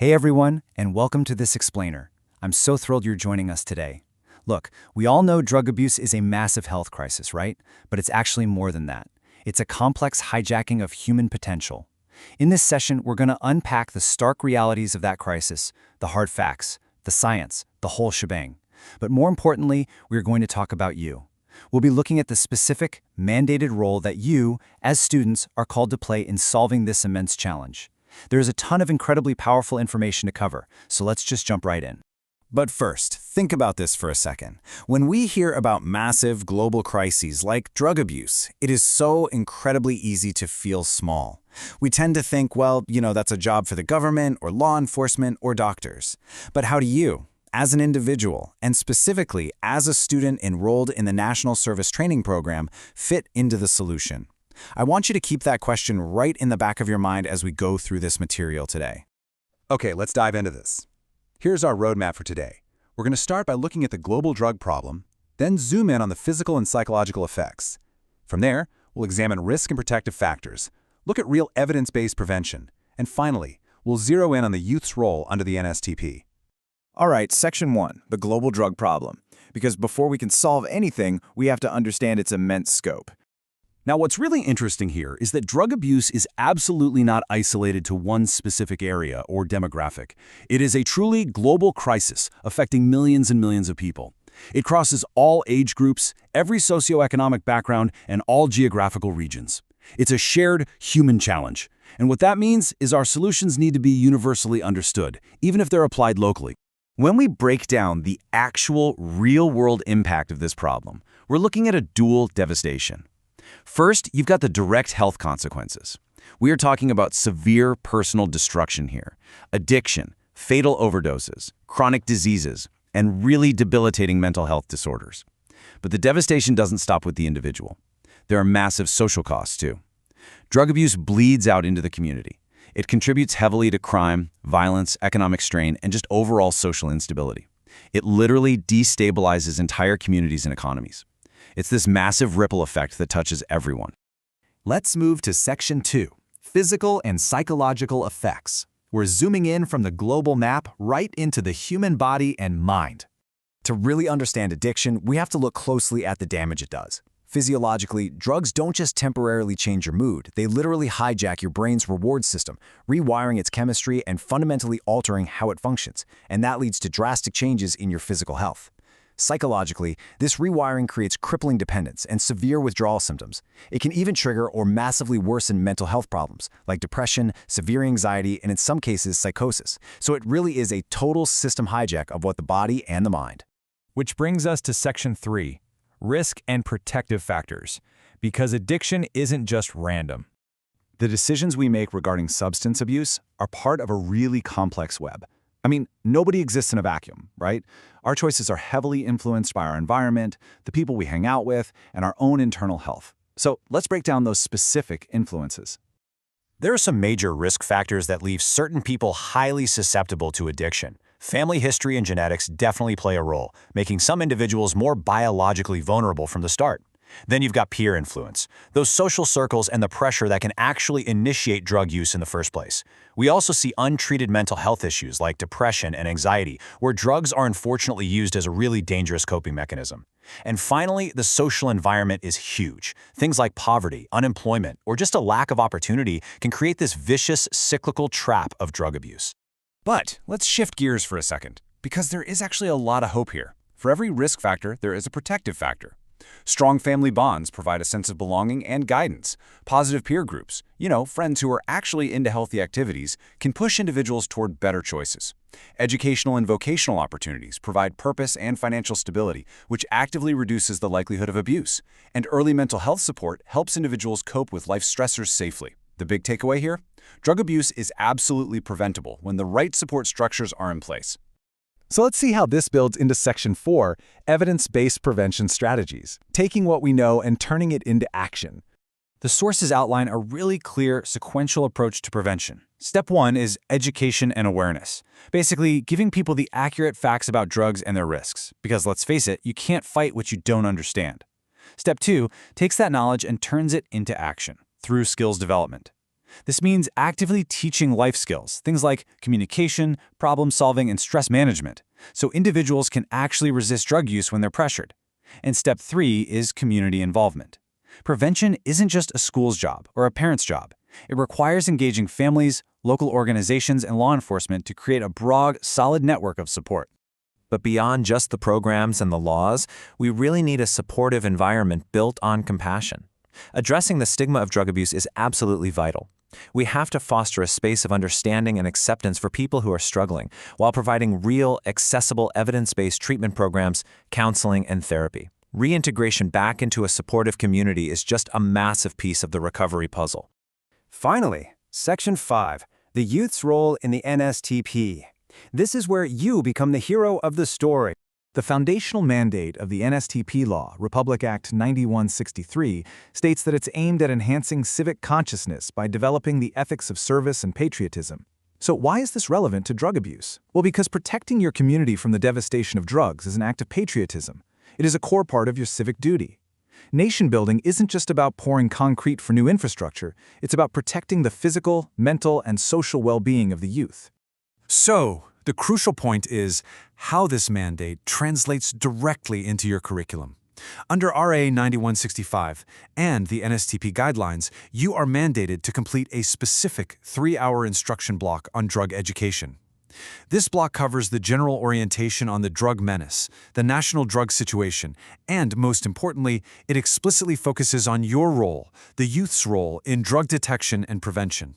Hey everyone, and welcome to This Explainer. I'm so thrilled you're joining us today. Look, we all know drug abuse is a massive health crisis, right? But it's actually more than that. It's a complex hijacking of human potential. In this session, we're going to unpack the stark realities of that crisis, the hard facts, the science, the whole shebang. But more importantly, we're going to talk about you. We'll be looking at the specific, mandated role that you, as students, are called to play in solving this immense challenge. There is a ton of incredibly powerful information to cover, so let's just jump right in. But first, think about this for a second. When we hear about massive global crises like drug abuse, it is so incredibly easy to feel small. We tend to think, well, that's a job for the government or law enforcement or doctors. But how do you, as an individual, and specifically as a student enrolled in the National Service Training Program, fit into the solution? I want you to keep that question right in the back of your mind as we go through this material today. Okay, let's dive into this. Here's our roadmap for today. We're going to start by looking at the global drug problem, then zoom in on the physical and psychological effects. From there, we'll examine risk and protective factors, look at real evidence-based prevention, and finally, we'll zero in on the youth's role under the NSTP. All right, Section 1, the global drug problem. Because before we can solve anything, we have to understand its immense scope. Now, what's really interesting here is that drug abuse is absolutely not isolated to one specific area or demographic. It is a truly global crisis affecting millions and millions of people. It crosses all age groups, every socioeconomic background, and all geographical regions. It's a shared human challenge. And what that means is our solutions need to be universally understood, even if they're applied locally. When we break down the actual real-world impact of this problem, we're looking at a dual devastation. First, you've got the direct health consequences. We are talking about severe personal destruction here. Addiction, fatal overdoses, chronic diseases, and really debilitating mental health disorders. But the devastation doesn't stop with the individual. There are massive social costs, too. Drug abuse bleeds out into the community. It contributes heavily to crime, violence, economic strain, and just overall social instability. It literally destabilizes entire communities and economies. It's this massive ripple effect that touches everyone. Let's move to Section 2, physical and psychological effects. We're zooming in from the global map right into the human body and mind. To really understand addiction, we have to look closely at the damage it does. Physiologically, drugs don't just temporarily change your mood, they literally hijack your brain's reward system, rewiring its chemistry and fundamentally altering how it functions, and that leads to drastic changes in your physical health. Psychologically, this rewiring creates crippling dependence and severe withdrawal symptoms. It can even trigger or massively worsen mental health problems, like depression, severe anxiety, and in some cases, psychosis. So it really is a total system hijack of both the body and the mind. Which brings us to Section 3, risk and protective factors, because addiction isn't just random. The decisions we make regarding substance abuse are part of a really complex web. I mean, nobody exists in a vacuum, right? Our choices are heavily influenced by our environment, the people we hang out with, and our own internal health. So let's break down those specific influences. There are some major risk factors that leave certain people highly susceptible to addiction. Family history and genetics definitely play a role, making some individuals more biologically vulnerable from the start. Then you've got peer influence, those social circles and the pressure that can actually initiate drug use in the first place. We also see untreated mental health issues like depression and anxiety, where drugs are unfortunately used as a really dangerous coping mechanism. And finally, the social environment is huge. Things like poverty, unemployment, or just a lack of opportunity can create this vicious, cyclical trap of drug abuse. But let's shift gears for a second, because there is actually a lot of hope here. For every risk factor, there is a protective factor. Strong family bonds provide a sense of belonging and guidance. Positive peer groups, friends who are actually into healthy activities, can push individuals toward better choices. Educational and vocational opportunities provide purpose and financial stability, which actively reduces the likelihood of abuse. And early mental health support helps individuals cope with life stressors safely. The big takeaway here? Drug abuse is absolutely preventable when the right support structures are in place. So let's see how this builds into Section 4, evidence-based prevention strategies, taking what we know and turning it into action. The sources outline a really clear, sequential approach to prevention. Step 1 is education and awareness. Basically, giving people the accurate facts about drugs and their risks. Because let's face it, you can't fight what you don't understand. Step 2 takes that knowledge and turns it into action through skills development. This means actively teaching life skills, things like communication, problem solving, and stress management, so individuals can actually resist drug use when they're pressured. And step 3 is community involvement. Prevention isn't just a school's job or a parent's job. It requires engaging families, local organizations, and law enforcement to create a broad, solid network of support. But beyond just the programs and the laws, we really need a supportive environment built on compassion. Addressing the stigma of drug abuse is absolutely vital. We have to foster a space of understanding and acceptance for people who are struggling, while providing real, accessible, evidence-based treatment programs, counseling, and therapy. Reintegration back into a supportive community is just a massive piece of the recovery puzzle. Finally, Section 5, the youth's role in the NSTP. This is where you become the hero of the story. The foundational mandate of the NSTP law, Republic Act 9163, states that it's aimed at enhancing civic consciousness by developing the ethics of service and patriotism. So why is this relevant to drug abuse? Well, because protecting your community from the devastation of drugs is an act of patriotism. It is a core part of your civic duty. Nation building isn't just about pouring concrete for new infrastructure, it's about protecting the physical, mental, and social well-being of the youth. So, the crucial point is how this mandate translates directly into your curriculum. Under RA 9165 and the NSTP guidelines, you are mandated to complete a specific 3-hour instruction block on drug education. This block covers the general orientation on the drug menace, the national drug situation, and, most importantly, it explicitly focuses on your role, the youth's role, in drug detection and prevention.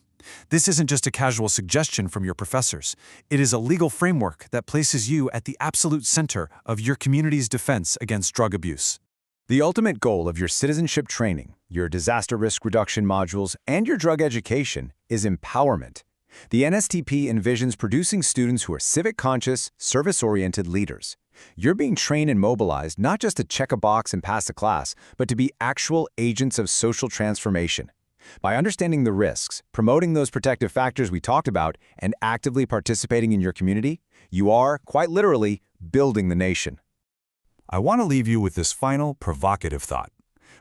This isn't just a casual suggestion from your professors. It is a legal framework that places you at the absolute center of your community's defense against drug abuse. The ultimate goal of your citizenship training, your disaster risk reduction modules, and your drug education is empowerment. The NSTP envisions producing students who are civic-conscious, service-oriented leaders. You're being trained and mobilized not just to check a box and pass a class, but to be actual agents of social transformation. By understanding the risks, promoting those protective factors we talked about, and actively participating in your community, you are, quite literally, building the nation. I want to leave you with this final, provocative thought.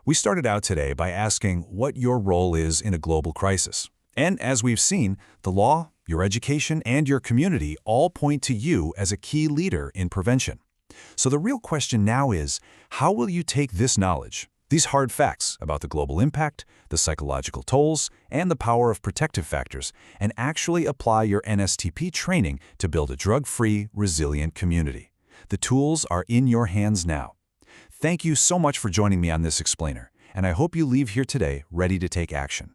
We started out today by asking what your role is in a global crisis. And as we've seen, the law, your education, and your community all point to you as a key leader in prevention. So the real question now is, how will you take this knowledge, these hard facts about the global impact, the psychological tolls, and the power of protective factors, and actually apply your NSTP training to build a drug-free, resilient community? The tools are in your hands now. Thank you so much for joining me on this explainer, and I hope you leave here today ready to take action.